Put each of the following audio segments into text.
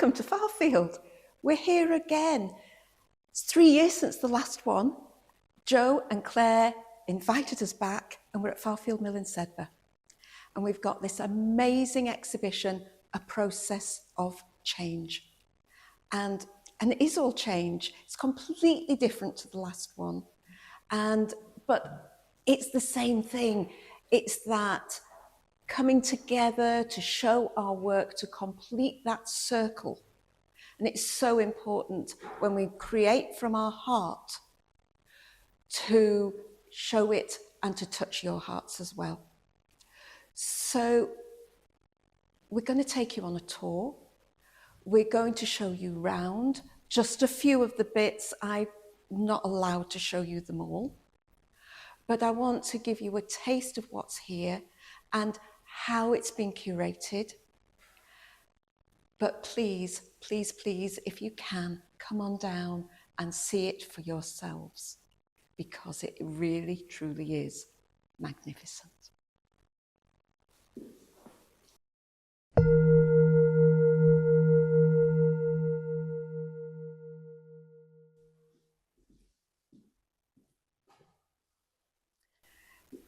Welcome to Farfield. We're here again. It's 3 years since the last one. Joe and Claire invited us back, and we're at Farfield Mill in Sedbergh. And we've got this amazing exhibition, A Process of Change. And it is all change. It's completely different to the last one. But it's the same thing. It's that coming together to show our work, to complete that circle. And it's so important when we create from our heart to show it and to touch your hearts as well. So we're going to take you on a tour. We're going to show you round just a few of the bits. I'm not allowed to show you them all. But I want to give you a taste of what's here and how it's been curated. But please, please, please, if you can, come on down and see it for yourselves, because it really, truly is magnificent.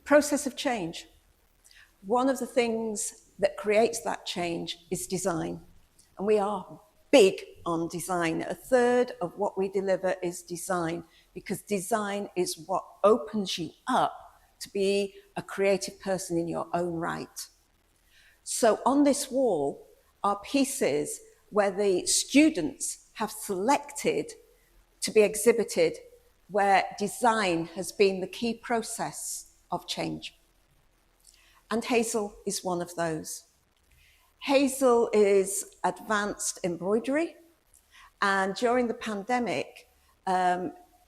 Process of change. One of the things that creates that change is design. And we are big on design. A third of what we deliver is design, because design is what opens you up to be a creative person in your own right. So on this wall are pieces where the students have selected to be exhibited, where design has been the key process of change. And Hazel is one of those. Hazel is advanced embroidery, and during the pandemic,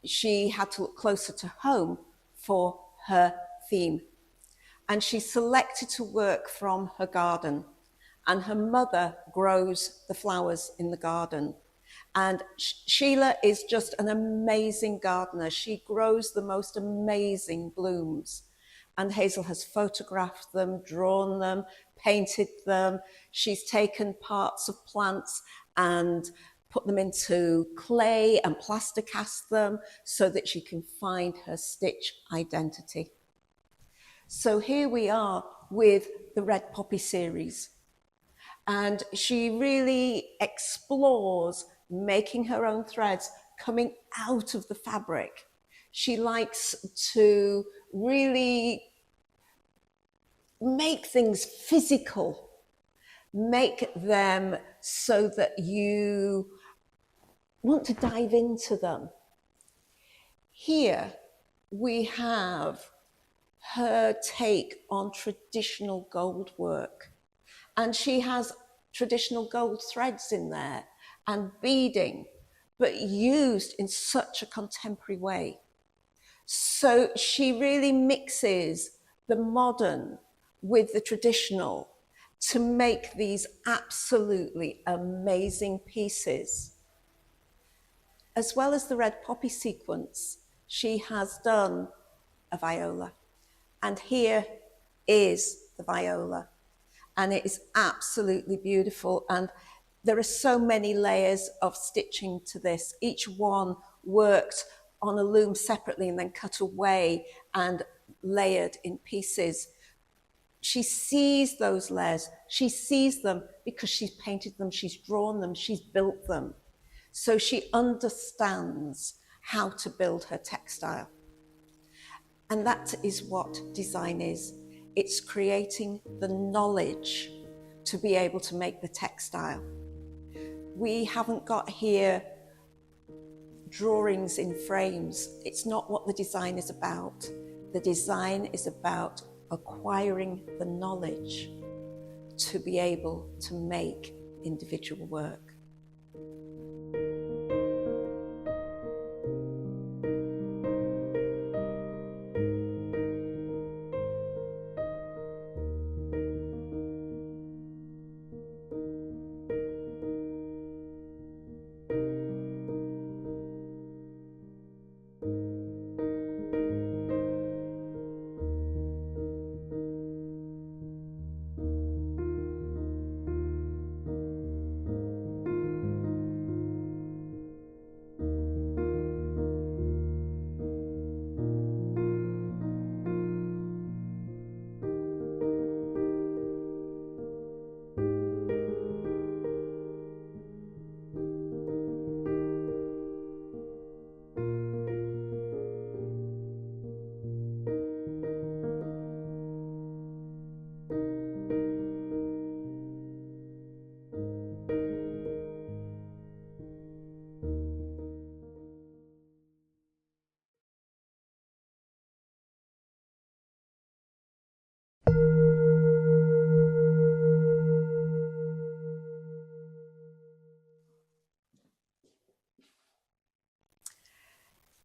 she had to look closer to home for her theme. And she selected to work from her garden, and her mother grows the flowers in the garden. And Sheila is just an amazing gardener. She grows the most amazing blooms. And Hazel has photographed them, drawn them, painted them. She's taken parts of plants and put them into clay and plaster cast them so that she can find her stitch identity. So here we are with the Red Poppy series. And she really explores making her own threads coming out of the fabric. She likes to really make things physical, make them so that you want to dive into them. Here we have her take on traditional gold work. And she has traditional gold threads in there and beading, but used in such a contemporary way. So she really mixes the modern with the traditional to make these absolutely amazing pieces. As well as the Red Poppy sequence, she has done a viola. And here is the viola. And it is absolutely beautiful. And there are so many layers of stitching to this. Each one worked on a loom separately and then cut away and layered in pieces. She sees those layers. She sees them because she's painted them, she's drawn them, she's built them. So she understands how to build her textile. And that is what design is. It's creating the knowledge to be able to make the textile. We haven't got here drawings in frames. It's not what the design is about. The design is about acquiring the knowledge to be able to make individual work.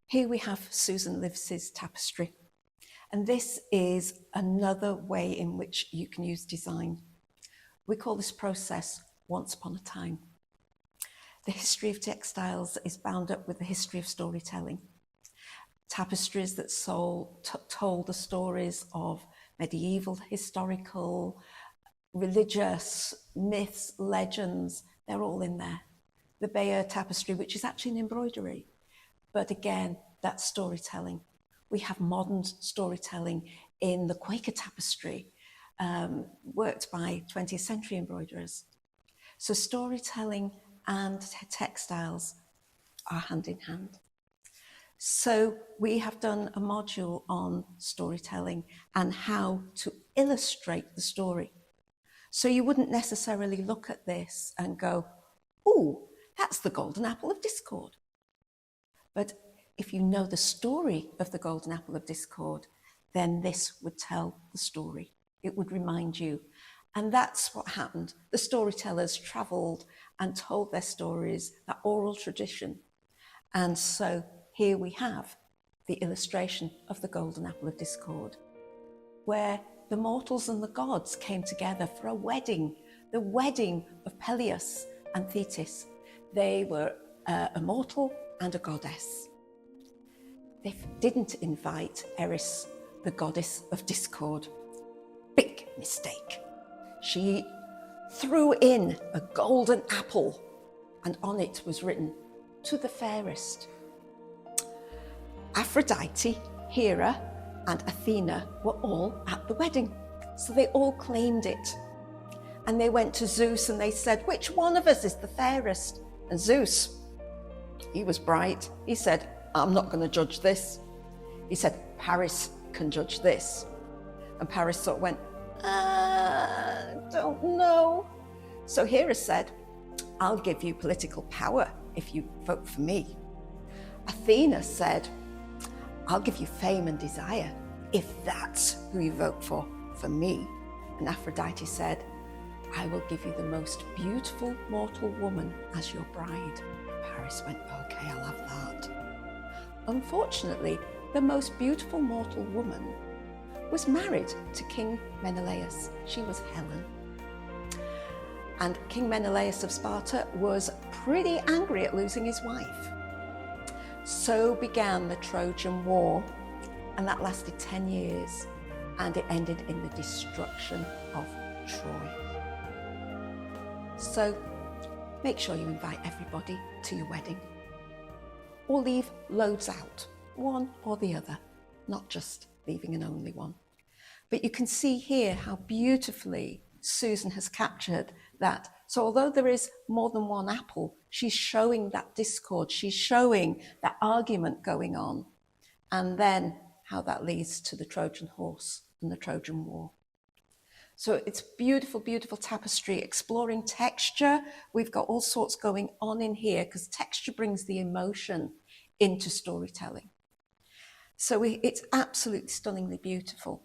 Here we have Susan Lives's tapestry. And this is another way in which you can use design. We call this process Once Upon a Time. The history of textiles is bound up with the history of storytelling. Tapestries that told the stories of medieval, historical, religious, myths, legends, they're all in there. The Bayeux tapestry, which is actually an embroidery, but again, that's storytelling. We have modern storytelling in the Quaker tapestry, worked by 20th century embroiderers. So storytelling and textiles are hand in hand. So we have done a module on storytelling and how to illustrate the story. So you wouldn't necessarily look at this and go, oh, that's the golden apple of discord. But if you know the story of the golden apple of discord, then this would tell the story. It would remind you. And that's what happened. The storytellers travelled and told their stories, that oral tradition. And so here we have the illustration of the golden apple of discord, where the mortals and the gods came together for a wedding, the wedding of Peleus and Thetis. They were a mortal and a goddess. They didn't invite Eris, the goddess of discord. Big mistake. She threw in a golden apple, and on it was written, "To the fairest." Aphrodite, Hera, and Athena were all at the wedding, so they all claimed it. And they went to Zeus and they said, "Which one of us is the fairest?" And Zeus, he was bright. He said, "I'm not going to judge this." He said, "Paris can judge this." And Paris sort of went, don't know. So Hera said, "I'll give you political power if you vote for me." Athena said, "I'll give you fame and desire if that's who you vote for me." And Aphrodite said, "I will give you the most beautiful mortal woman as your bride." Paris went, "Okay, I'll have that." Unfortunately, the most beautiful mortal woman was married to King Menelaus. She was Helen. And King Menelaus of Sparta was pretty angry at losing his wife. So began the Trojan War, and that lasted 10 years, and it ended in the destruction of Troy. So make sure you invite everybody to your wedding, or leave loads out, one or the other, not just leaving an only one. But you can see here how beautifully Susan has captured that. So although there is more than one apple, she's showing that discord, she's showing that argument going on, and then how that leads to the Trojan horse and the Trojan War. So it's beautiful, beautiful tapestry, exploring texture. We've got all sorts going on in here because texture brings the emotion into storytelling. So it's absolutely stunningly beautiful.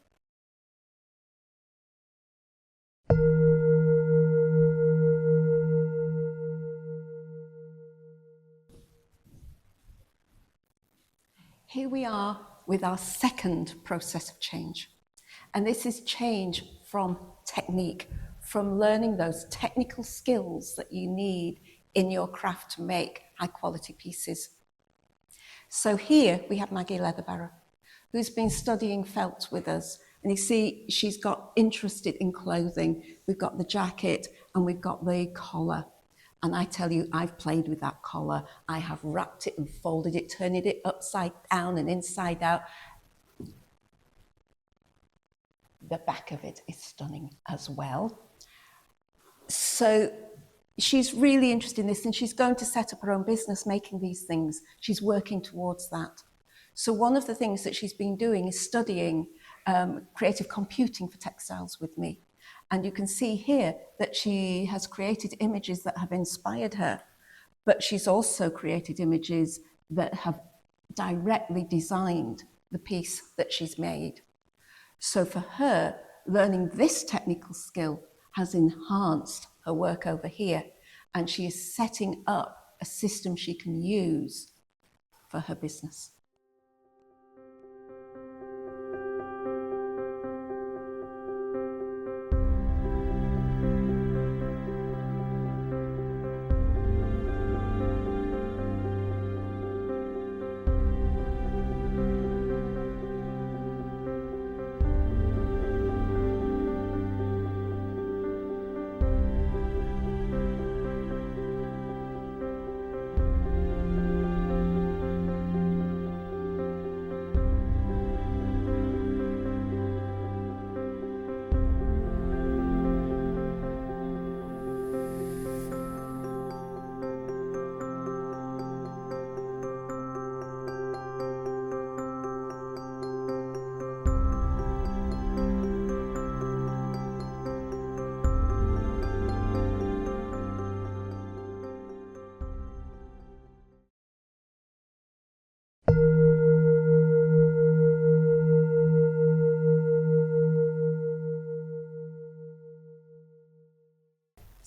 Here we are with our second process of change. And this is change from technique, from learning those technical skills that you need in your craft to make high quality pieces. So here we have Maggie Leatherbarrow, who's been studying felt with us. And you see, she's got interested in clothing. We've got the jacket and we've got the collar. And I tell you, I've played with that collar. I have wrapped it and folded it, turning it upside down and inside out. The back of it is stunning as well. So she's really interested in this, and she's going to set up her own business making these things. She's working towards that. So one of the things that she's been doing is studying creative computing for textiles with me. And you can see here that she has created images that have inspired her, but she's also created images that have directly designed the piece that she's made. So for her, learning this technical skill has enhanced her work over here, and she is setting up a system she can use for her business.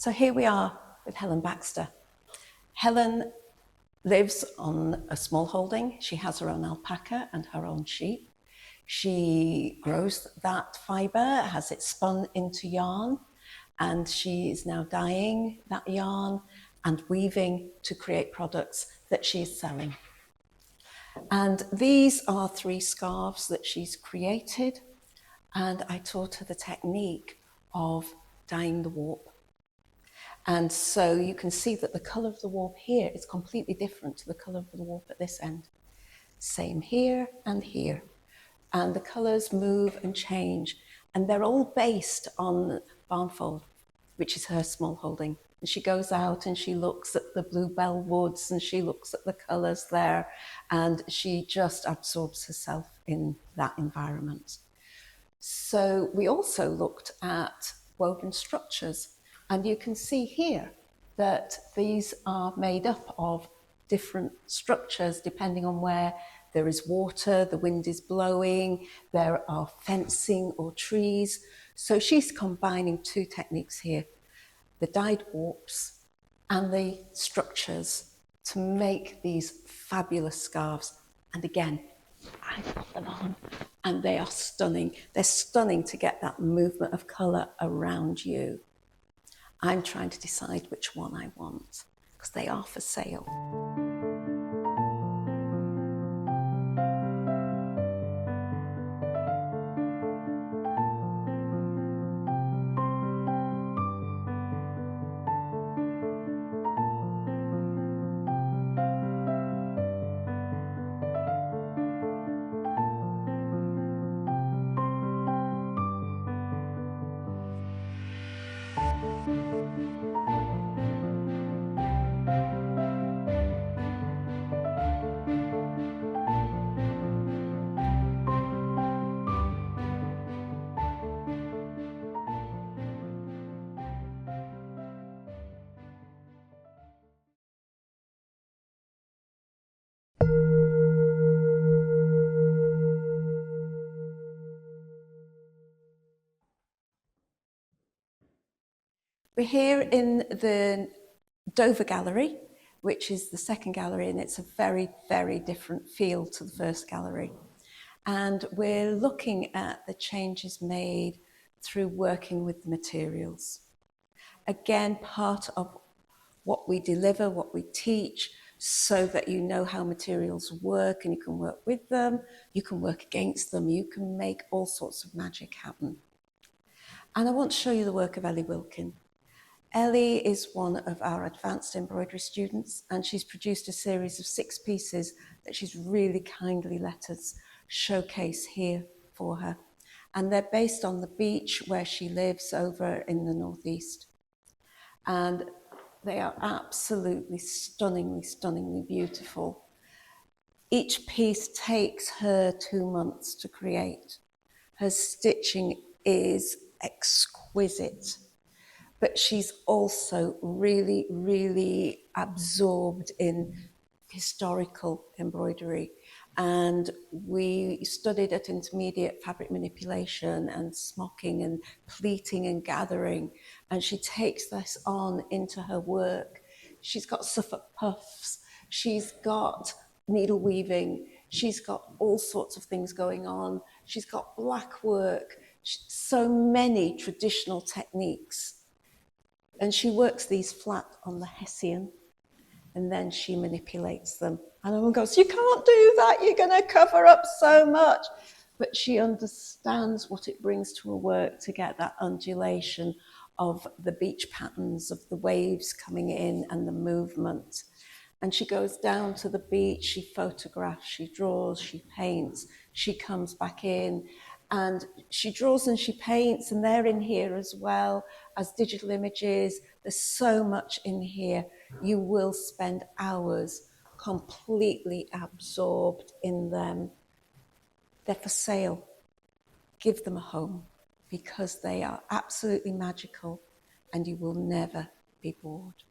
So here we are with Helen Baxter. Helen lives on a small holding. She has her own alpaca and her own sheep. She grows that fibre, has it spun into yarn, and she is now dyeing that yarn and weaving to create products that she is selling. And these are 3 scarves that she's created, and I taught her the technique of dyeing the warp. And so you can see that the colour of the warp here is completely different to the colour of the warp at this end. Same here and here. And the colours move and change, and they're all based on Barnfold, which is her small holding. And she goes out and she looks at the bluebell woods and she looks at the colours there, and she just absorbs herself in that environment. So we also looked at woven structures, and you can see here that these are made up of different structures depending on where there is water, the wind is blowing, there are fencing or trees. So she's combining 2 techniques here, the dyed warps and the structures, to make these fabulous scarves. And again, I put them on and they are stunning. They're stunning to get that movement of colour around you. I'm trying to decide which one I want because they are for sale. We're here in the Dover Gallery, which is the second gallery, and it's a very, very different feel to the first gallery. And we're looking at the changes made through working with the materials. Again, part of what we deliver, what we teach, so that you know how materials work and you can work with them, you can work against them, you can make all sorts of magic happen. And I want to show you the work of Ellie Wilkin. Ellie is one of our advanced embroidery students, and she's produced a series of 6 pieces that she's really kindly let us showcase here for her. And they're based on the beach where she lives over in the northeast. And they are absolutely stunningly, stunningly beautiful. Each piece takes her 2 months to create. Her stitching is exquisite. But she's also really, really absorbed in historical embroidery. And we studied at intermediate fabric manipulation and smocking and pleating and gathering. And she takes this on into her work. She's got Suffolk puffs. She's got needle weaving. She's got all sorts of things going on. She's got black work. So many traditional techniques. And she works these flat on the Hessian, and then she manipulates them. And everyone goes, you can't do that, you're going to cover up so much. But she understands what it brings to her work to get that undulation of the beach patterns, of the waves coming in and the movement. And she goes down to the beach, she photographs, she draws, she paints, she comes back in, and she draws and she paints, and they're in here as well as digital images. There's so much in here. You will spend hours completely absorbed in them. They're for sale. Give them a home, because they are absolutely magical and you will never be bored.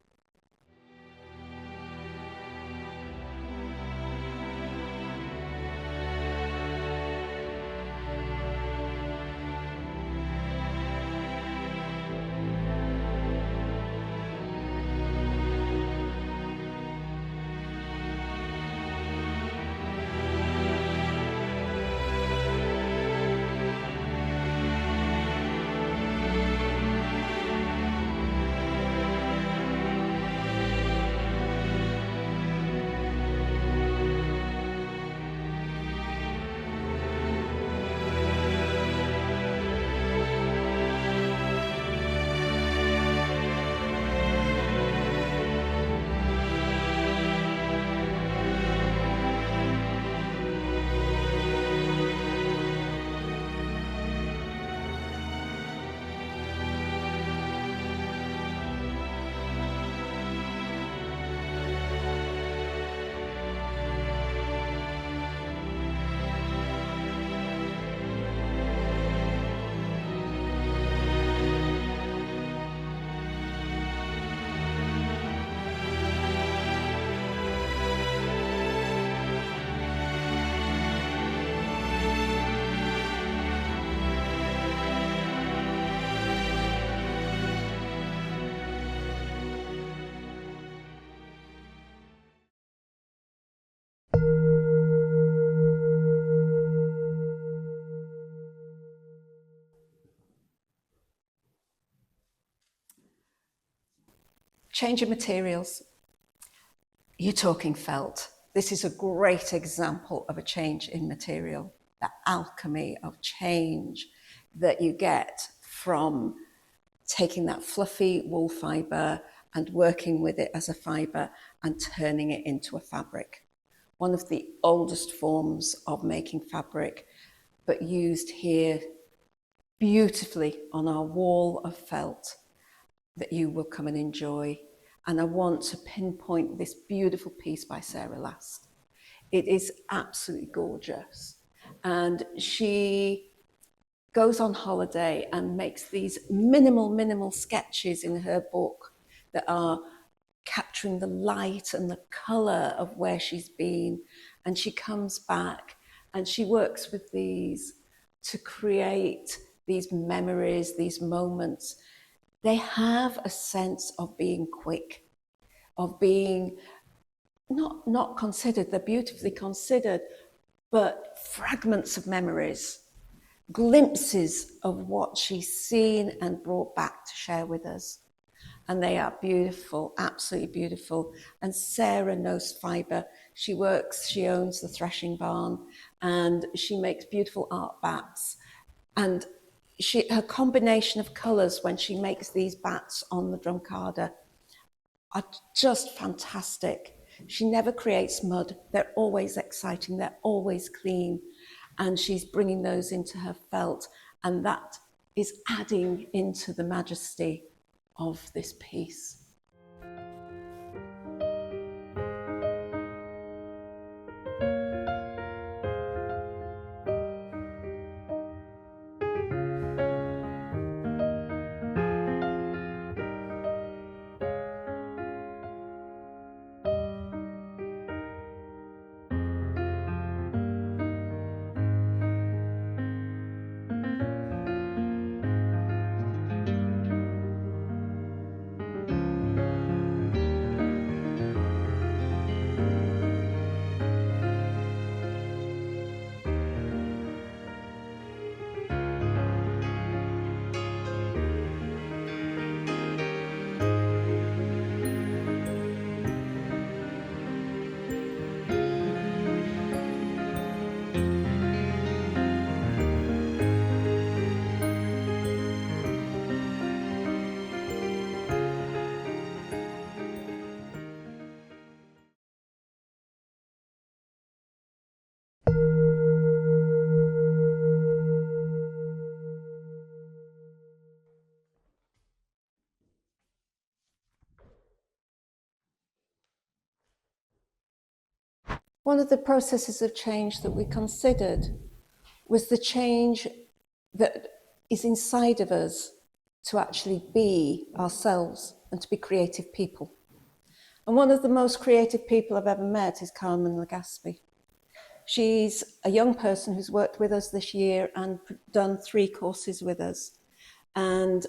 Change of materials. You're talking felt. This is a great example of a change in material, the alchemy of change that you get from taking that fluffy wool fibre and working with it as a fibre and turning it into a fabric. One of the oldest forms of making fabric, but used here beautifully on our wall of felt that you will come and enjoy. And I want to pinpoint this beautiful piece by Sarah Last. It is absolutely gorgeous. And she goes on holiday and makes these minimal sketches in her book that are capturing the light and the colour of where she's been. And she comes back and she works with these to create these memories, these moments. They have a sense of being quick, of being not considered, they're beautifully considered, but fragments of memories, glimpses of what she's seen and brought back to share with us. And they are beautiful, absolutely beautiful. And Sarah knows fibre. She owns the threshing barn, and she makes beautiful art bats. And her combination of colours when she makes these bats on the drumcarder are just fantastic. She never creates mud. They're always exciting. They're always clean. And she's bringing those into her felt. And that is adding into the majesty of this piece. One of the processes of change that we considered was the change that is inside of us to actually be ourselves and to be creative people. And one of the most creative people I've ever met is Carmen Legaspi. She's a young person who's worked with us this year and done 3 courses with us. And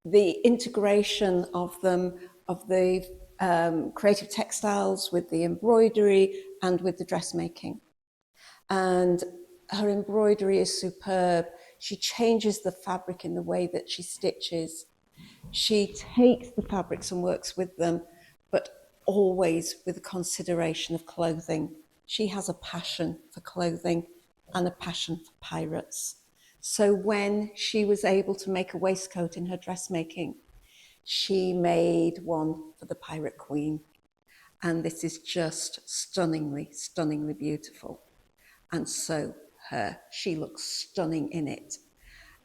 the integration of them, of the creative textiles with the embroidery and with the dressmaking. And her embroidery is superb. She changes the fabric in the way that she stitches. She takes the fabrics and works with them, but always with the consideration of clothing. She has a passion for clothing and a passion for pirates. So when she was able to make a waistcoat in her dressmaking, she made one for the Pirate Queen. And this is just stunningly beautiful. And so she looks stunning in it.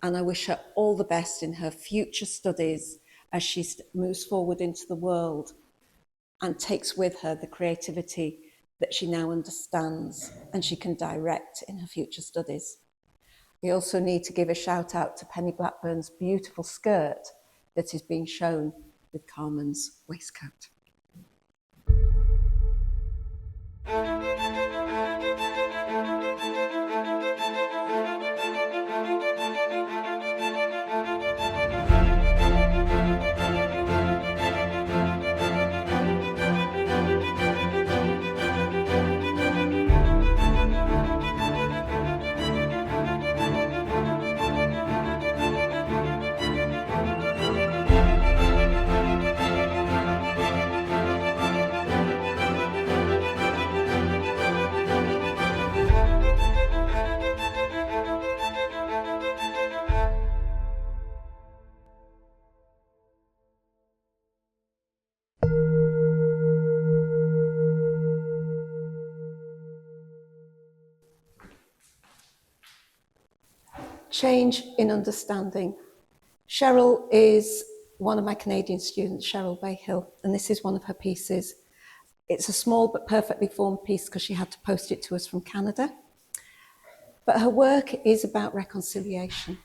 And I wish her all the best in her future studies as she moves forward into the world and takes with her the creativity that she now understands and she can direct in her future studies. We also need to give a shout out to Penny Blackburn's beautiful skirt that is being shown with Carmen's waistcoat. Change in understanding. Cheryl is one of my Canadian students, Cheryl Bayhill, and this is one of her pieces. It's a small but perfectly formed piece because she had to post it to us from Canada. But her work is about reconciliation.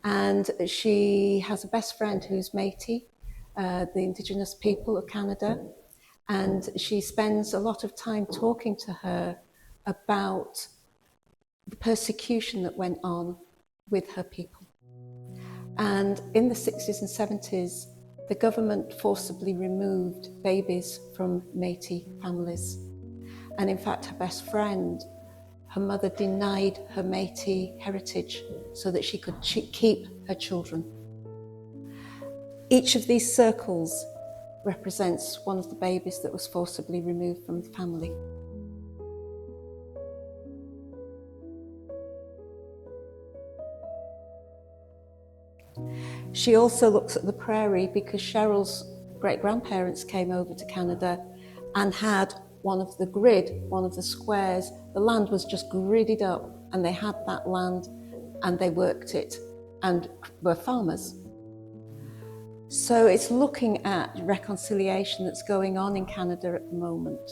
And she has a best friend who's Métis, the Indigenous people of Canada. And she spends a lot of time talking to her about the persecution that went on with her people. And in the 60s and 70s, the government forcibly removed babies from Métis families. And in fact, her best friend, her mother denied her Métis heritage so that she could keep her children. Each of these circles represents one of the babies that was forcibly removed from the family. She also looks at the prairie because Cheryl's great-grandparents came over to Canada and had one of the squares. The land was just gridded up and they had that land and they worked it and were farmers. So it's looking at reconciliation that's going on in Canada at the moment.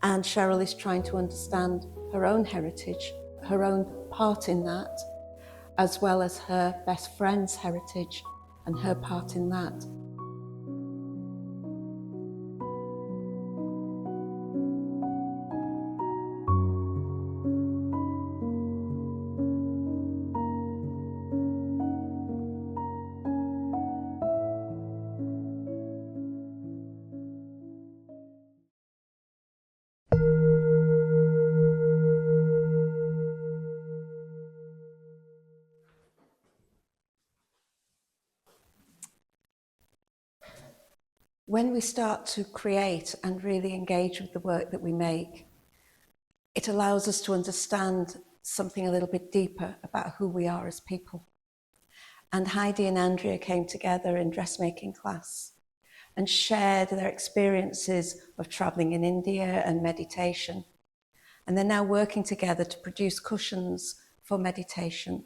And Cheryl is trying to understand her own heritage, her own part in that, as well as her best friend's heritage and her part in that. When we start to create and really engage with the work that we make, it allows us to understand something a little bit deeper about who we are as people. And Heidi and Andrea came together in dressmaking class and shared their experiences of traveling in India and meditation. And they're now working together to produce cushions for meditation.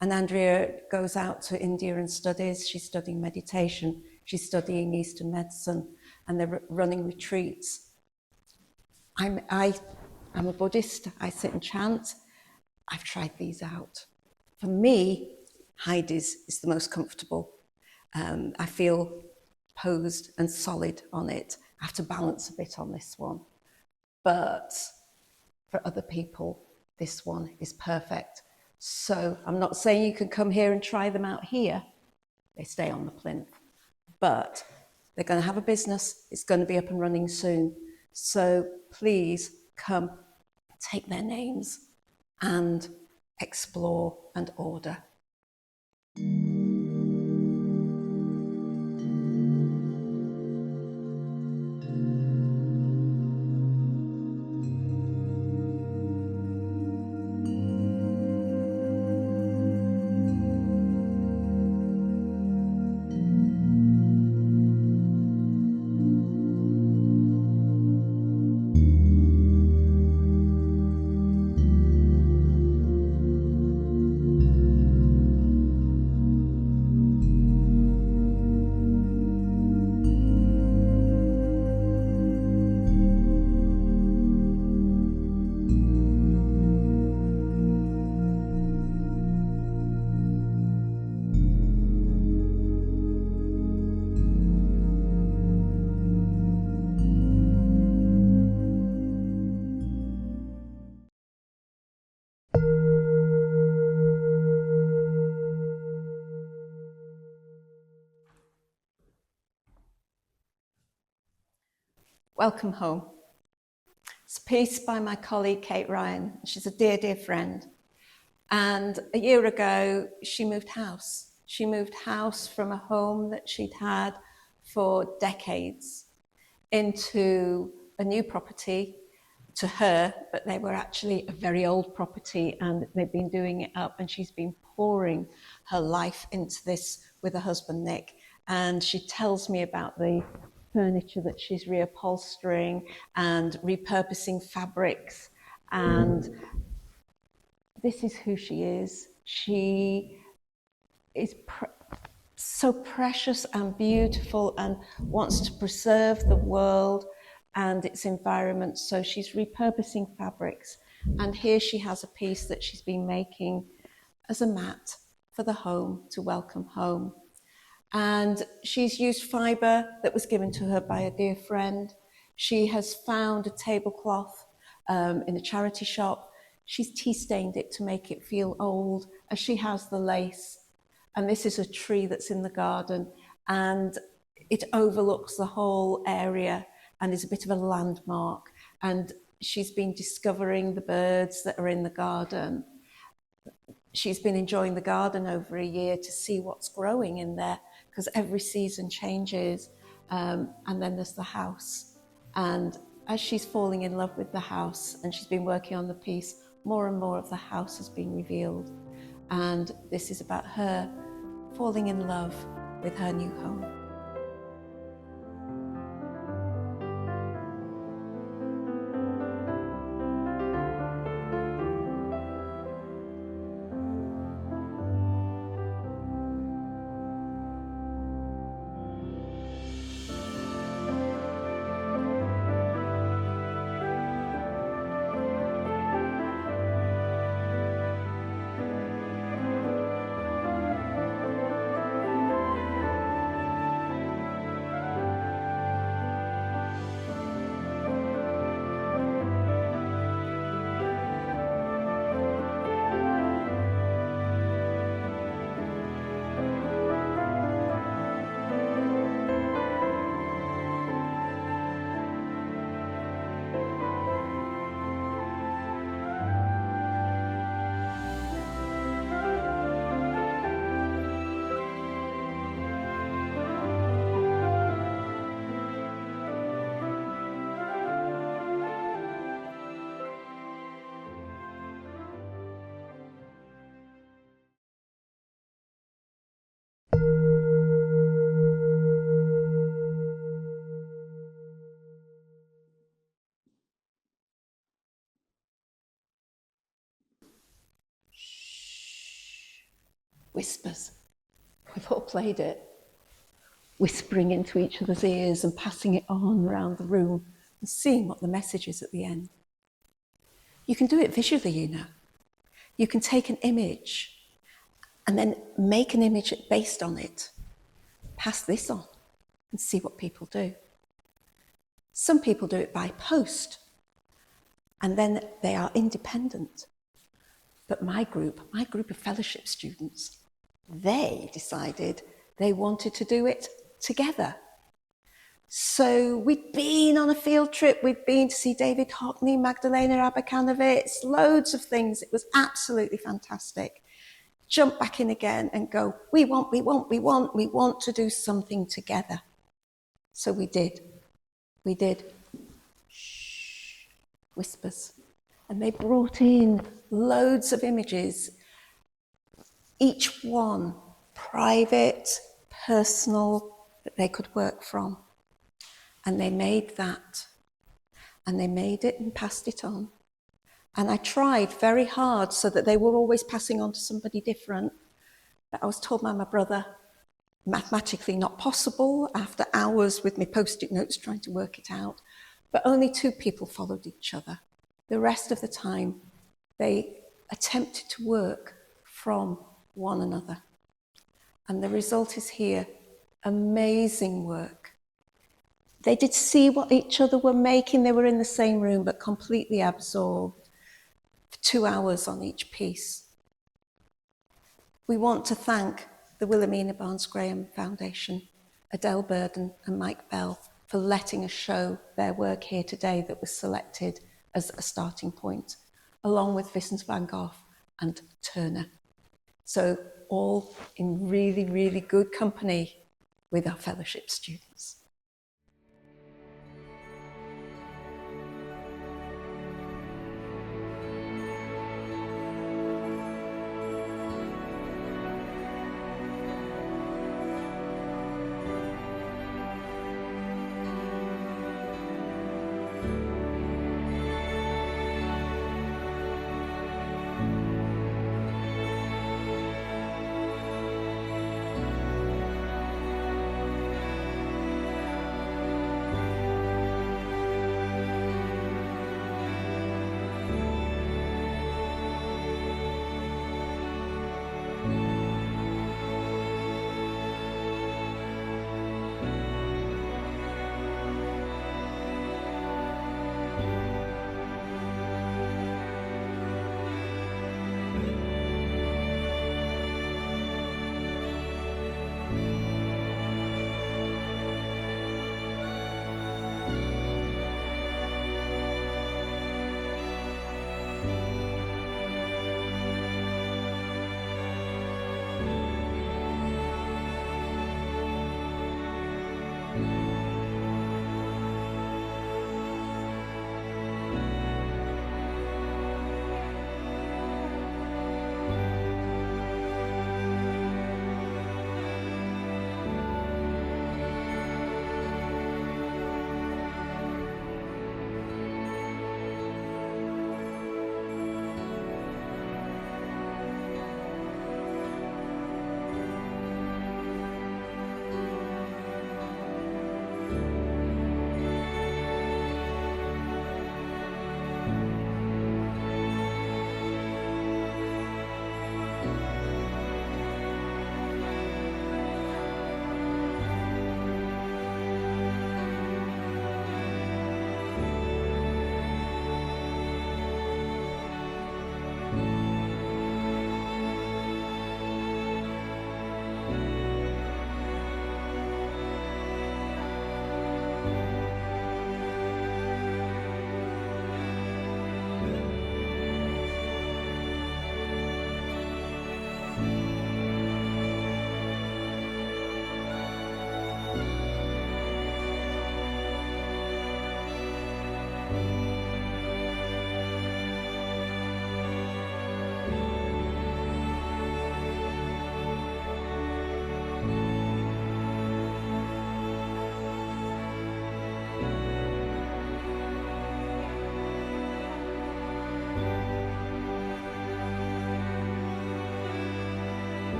And Andrea goes out to India and studies. She's studying meditation. She's studying Eastern medicine, and they're running retreats. I'm a Buddhist. I sit and chant. I've tried these out. For me, Heidi's is the most comfortable. I feel posed and solid on it. I have to balance a bit on this one. But for other people, this one is perfect. So I'm not saying you can come here and try them out here. They stay on the plinth. But they're going to have a business. It's going to be up and running soon. So please come, take their names and explore and order. Welcome home. It's a piece by my colleague Kate Ryan. She's a dear, dear friend. And a year ago, she moved house. She moved house from a home that she'd had for decades into a new property to her, but they were actually a very old property and they've been doing it up, and she's been pouring her life into this with her husband, Nick. And she tells me about the furniture that she's reupholstering and repurposing fabrics and this is who she is. She is so precious and beautiful and wants to preserve the world and its environment. So she's repurposing fabrics. And here she has a piece that she's been making as a mat for the home, to welcome home. And she's used fibre that was given to her by a dear friend. She has found a tablecloth in a charity shop. She's tea stained it to make it feel old, as she has the lace. And this is a tree that's in the garden, and it overlooks the whole area and is a bit of a landmark. And she's been discovering the birds that are in the garden. She's been enjoying the garden over a year to see what's growing in there, because every season changes. And then there's the house. And as she's falling in love with the house and she's been working on the piece, more and more of the house has been revealed. And this is about her falling in love with her new home. Whispers. We've all played it. Whispering into each other's ears and passing it on around the room and seeing what the message is at the end. You can do it visually, you know. You can take an image and then make an image based on it. Pass this on and see what people do. Some people do it by post, and then they are independent. But my group of fellowship students, they decided they wanted to do it together. So we'd been on a field trip, we'd been to see David Hockney, Magdalena Aberkanovitz, loads of things. It was absolutely fantastic. Jump back in again and go, we want to do something together. So we did. Shh, whispers. And they brought in loads of images, each one private, personal, that they could work from. And they made that. And they made it and passed it on. And I tried very hard so that they were always passing on to somebody different. But I was told by my brother, mathematically not possible, after hours with my post-it notes trying to work it out. But only 2 people followed each other. The rest of the time, they attempted to work from one another. And the result is here, amazing work. They did see what each other were making. They were in the same room, but completely absorbed for 2 hours on each piece. We want to thank the Wilhelmina Barnes Graham Foundation, Adele Burden and Mike Bell, for letting us show their work here today that was selected as a starting point, along with Vincent van Gogh and Turner. So all in really, really good company with our fellowship students.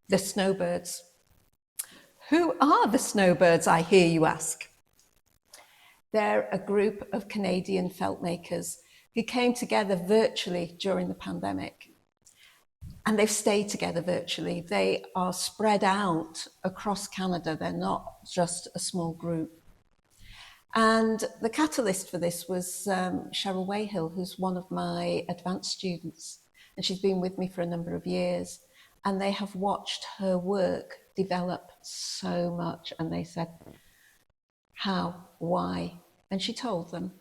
The Snowbirds. Who are the Snowbirds, I hear you ask? They're a group of Canadian felt makers who came together virtually during the pandemic. And they've stayed together virtually. They are spread out across Canada. They're not just a small group. And the catalyst for this was Cheryl Wayhill, who's one of my advanced students. And she's been with me for a number of years. And they have watched her work develop so much. And they said, how, why? And she told them.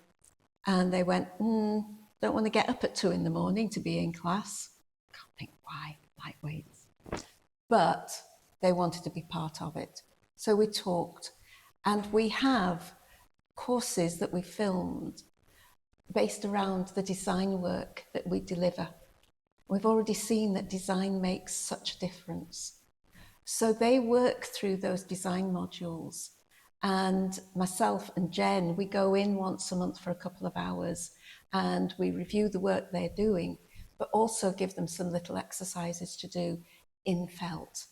And they went, don't want to get up at 2 a.m. to be in class. Can't think why, lightweights. But they wanted to be part of it. So we talked. And we have courses that we filmed based around the design work that we deliver. We've already seen that design makes such a difference. So they work through those design modules, and myself and Jen, we go in once a month for a couple of hours and we review the work they're doing, but also give them some little exercises to do in felt.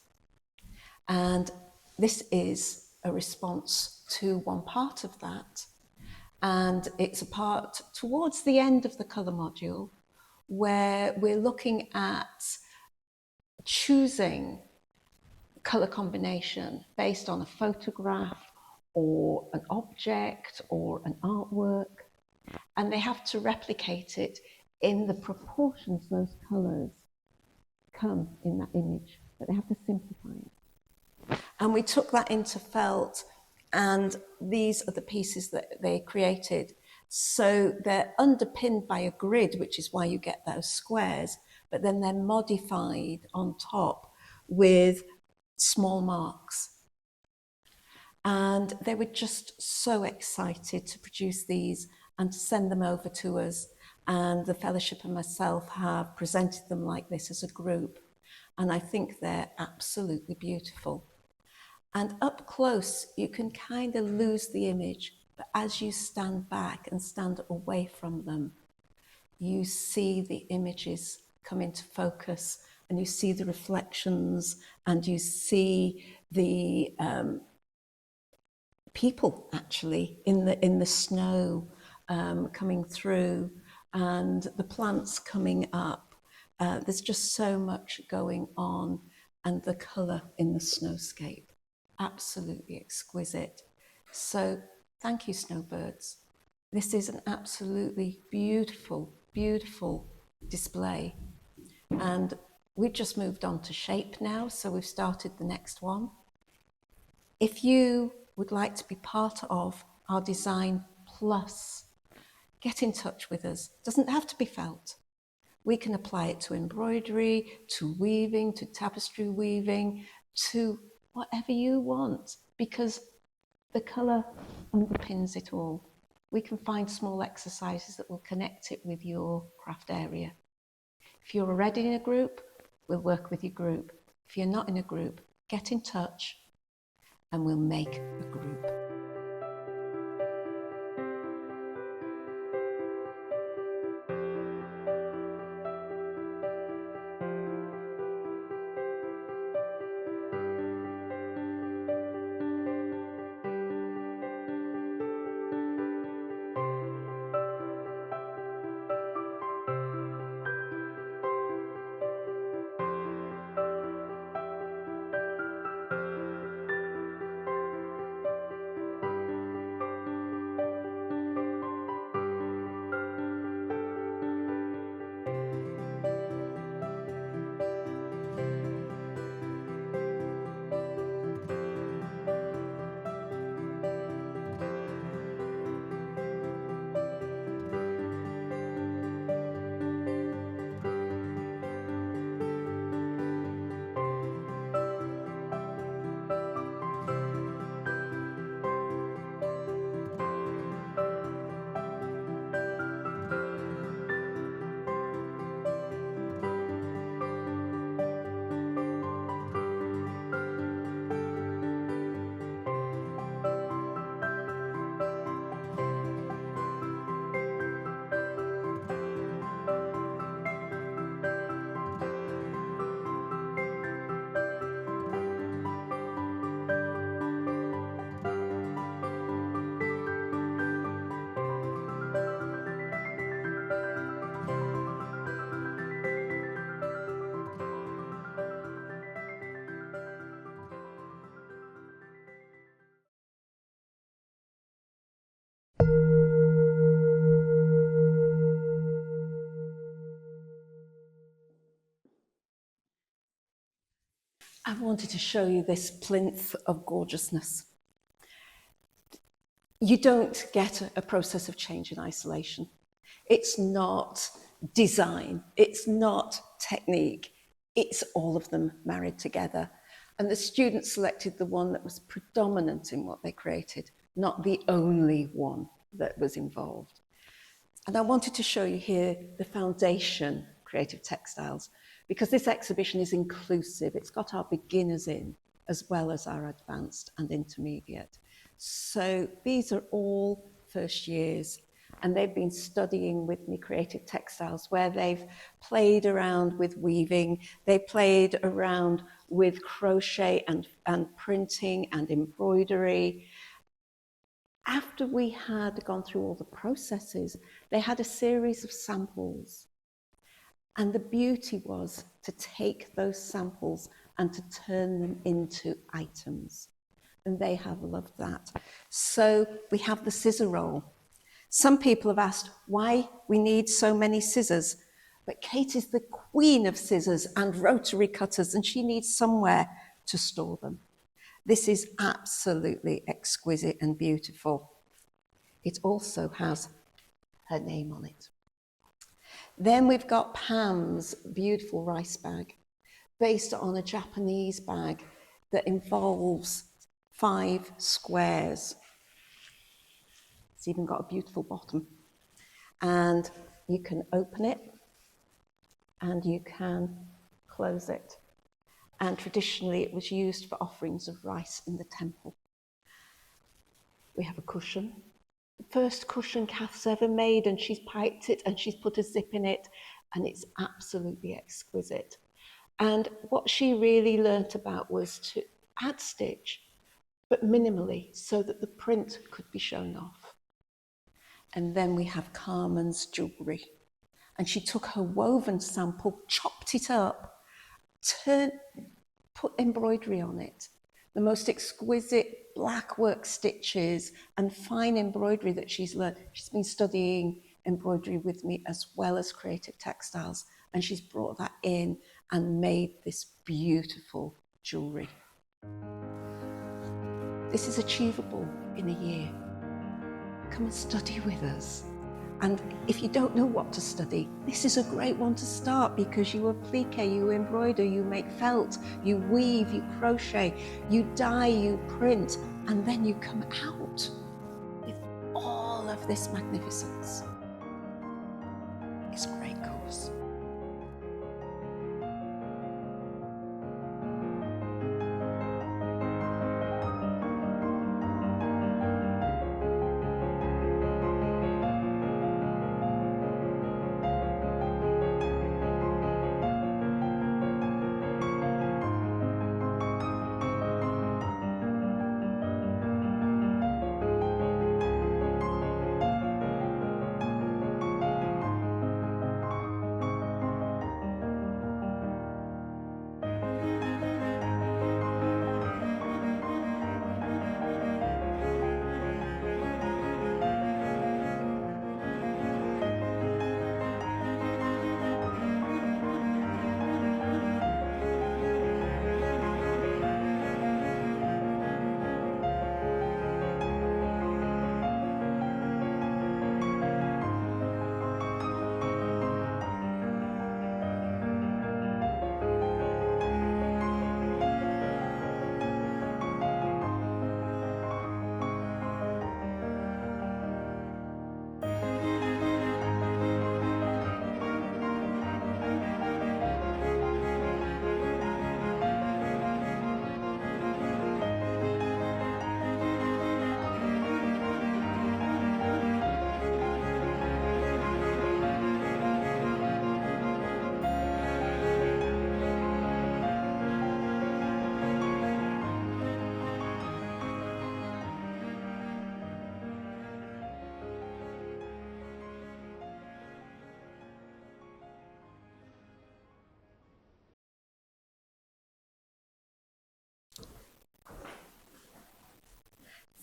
And this is a response to one part of that. And it's a part towards the end of the colour module where we're looking at choosing colour combination based on a photograph or an object or an artwork. And they have to replicate it in the proportions those colours come in that image, but they have to simplify it. And we took that into felt, and these are the pieces that they created. So they're underpinned by a grid, which is why you get those squares, but then they're modified on top with small marks. And they were just so excited to produce these and to send them over to us. And the fellowship and myself have presented them like this as a group. And I think they're absolutely beautiful. And up close, you can kind of lose the image, but as you stand back and stand away from them, you see the images come into focus, and you see the reflections, and you see the people actually in the snow coming through, and the plants coming up. There's just so much going on, and the colour in the snowscape, absolutely exquisite. So thank you, Snowbirds. This is an absolutely beautiful, beautiful display. And we've just moved on to shape now, so we've started the next one. If you would like to be part of our Design Plus, get in touch with us. It doesn't have to be felt. We can apply it to embroidery, to weaving, to tapestry weaving, to whatever you want, because the colour underpins it all. We can find small exercises that will connect it with your craft area. If you're already in a group, we'll work with your group. If you're not in a group, get in touch and we'll make a group. I wanted to show you this plinth of gorgeousness. You don't get a process of change in isolation. It's not design, it's not technique, it's all of them married together. And the students selected the one that was predominant in what they created, not the only one that was involved. And I wanted to show you here the foundation creative textiles, because this exhibition is inclusive. It's got our beginners in, as well as our advanced and intermediate. So these are all first years, and they've been studying with me creative textiles, where they've played around with weaving, they played around with crochet and printing and embroidery. After we had gone through all the processes, they had a series of samples. And the beauty was to take those samples and to turn them into items. And they have loved that. So we have the scissor roll. Some people have asked why we need so many scissors, but Kate is the queen of scissors and rotary cutters, and she needs somewhere to store them. This is absolutely exquisite and beautiful. It also has her name on it. Then we've got Pam's beautiful rice bag, based on a Japanese bag that involves 5 squares. It's even got a beautiful bottom. And you can open it and you can close it. And traditionally it was used for offerings of rice in the temple. We have a cushion. The first cushion Kath's ever made, and she's piped it and she's put a zip in it, and it's absolutely exquisite. And what she really learnt about was to add stitch, but minimally, so that the print could be shown off. And then we have Carmen's jewellery. And she took her woven sample, chopped it up, put embroidery on it. The most exquisite black work stitches and fine embroidery that she's learned. She's been studying embroidery with me as well as creative textiles, and she's brought that in and made this beautiful jewellery. This is achievable in a year. Come and study with us. And if you don't know what to study, this is a great one to start, because you applique, you embroider, you make felt, you weave, you crochet, you dye, you print, and then you come out with all of this magnificence. It's a great course.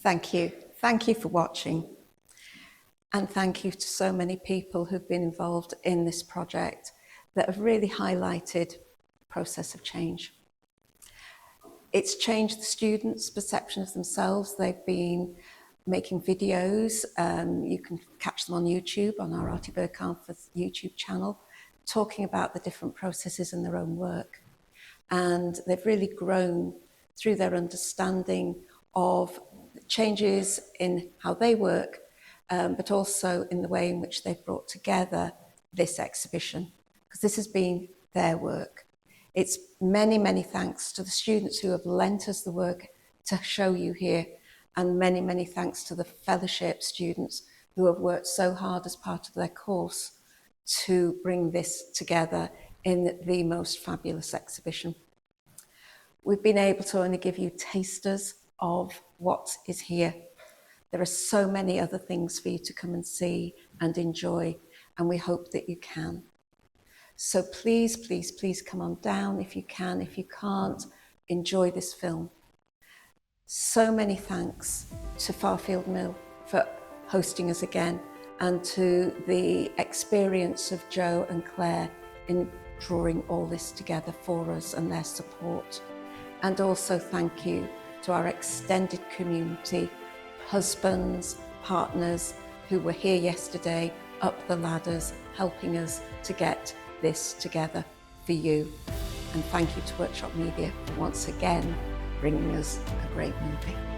Thank you. Thank you for watching. And thank you to so many people who've been involved in this project that have really highlighted the process of change. It's changed the students' perception of themselves. They've been making videos. You can catch them on YouTube, on our Artie Bird Canforth YouTube channel, talking about the different processes in their own work. And they've really grown through their understanding of changes in how they work, but also in the way in which they've brought together this exhibition, because this has been their work. It's many, many thanks to the students who have lent us the work to show you here, and many, many thanks to the fellowship students who have worked so hard as part of their course to bring this together in the most fabulous exhibition. We've been able to only give you tasters of what is here. There are so many other things for you to come and see and enjoy, and we hope that you can. So please, please, please come on down if you can. If you can't, enjoy this film. So many thanks to Farfield Mill for hosting us again, and to the experience of Joe and Claire in drawing all this together for us, and their support. And also thank you to our extended community, husbands, partners who were here yesterday, up the ladders, helping us to get this together for you. And thank you to Workshop Media for once again bringing us a great movie.